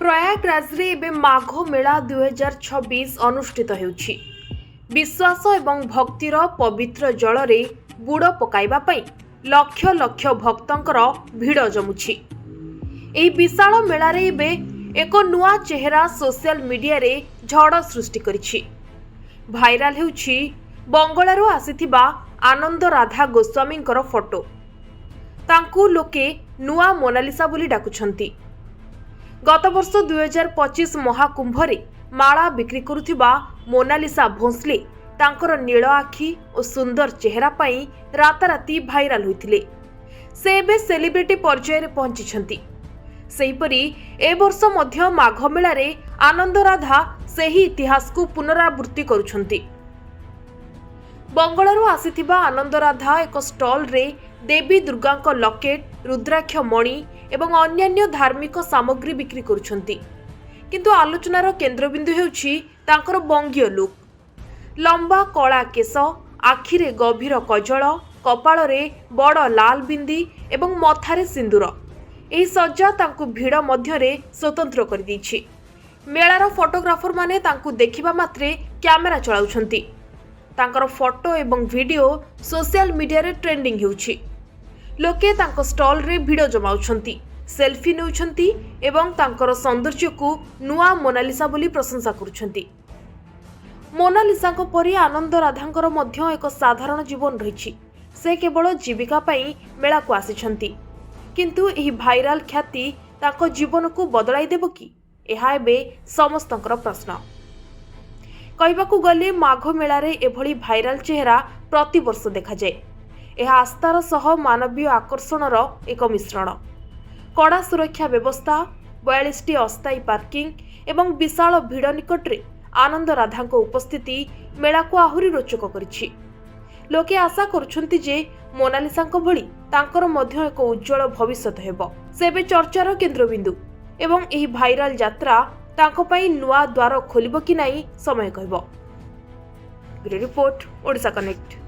प्रयागराजरे एबे माघ मेला 2026 अनुष्ठित हेउछि। विश्वास एवं भक्तिर पवित्र जलरे बुड़ पकाइबा पई लक्ष लक्ष भक्तंकर भिड़ जमुछि। एही विशाल मेलारे एबे एक नुआ चेहरा सोशल मीडिया रे झड़ सृष्टि करिछि। भाइराल हेउछि बंगलारू आसीथिबा आनंद राधा गोस्वामींकर फोटो। तांकु लोके नुआ मोनालिसा बोली डाकुछंती। गत वर्ष 2025 महाकुंभरे माला बिक्री करुथिबा मोनालिसा भोंसले तांकर नील आखि और सुंदर चेहरा पाई राताराती भाइराल होइथिले। से एबे सेलिब्रिटी पर्यायर पहुंचिछंती। सेहीपरि ए वर्ष मध्य माघ मेलारे आनंद राधा सेही इतिहास को पुनरावृत्ति करुछंती। बंगलारू आसीथिबा आनंद राधा एक स्टॉल रे देवी दुर्गा लकेट, रुद्राक्ष मणि एवं अन्यान्य धार्मिक सामग्री बिक्री करुछंती। किंतु आलोचनार केंद्रबिंदु हेउछि तांकर बंगीय लुक। लंबा कला केश, आखिरे गभीर कजल, कपाଳରେ बड़ लाल बिंदी एवं मथारे सिंदूर। एही सज्जा तांकु भिड़ मध्यरे स्वतंत्र कर दैछि। मेलार फोटोग्राफर माने तांकु देखिबा मात्रे कैमेरा चलाउछंती। तांकर फोटो एवं वीडियो सोशल मीडिया रे ट्रेंडिंग हेउछि। लोके तांको स्टॉल रे भिड़ जमाउछंती, सेल्फी नेउछंती एवं तांकर सौंदर्य को नुआ मोनालिसा बोली प्रशंसा करुछंती। मोनालिसा को परि आनंद राधांकर मध्य एक साधारण जीवन रहिछि। से केवल जीविका पई मेला को आसिछंती। किंतु एही भाइराल ख्याति तांको जीवन को बदलाई देबो कि एहा एबे समस्तंकर प्रश्न। कहबाकू गले माघ मेलारे एभली भाइराल चेहरा प्रति वर्ष देखा जाए। यह आस्थार सह मानवीय आकर्षणर एक मिश्रण। कड़ा सुरक्षा व्यवस्था, 42टी अस्थायी पार्किंग एवं विशाल भिड़ निकटरे आनंद राधा उपस्थिति मेला को आहुरी रोचक करिछि। लोके आशा करुछंती जे मोनालिसा भली तांकर मध्य एक उज्जवल भविष्यत हेबो। सेबे चर्चार केंद्रबिंदु एवं एही भाइराल यात्रा तांको पई नुआ द्वार खोलिबो कि नाही समय कहबो। Bureau report, Odisha connect.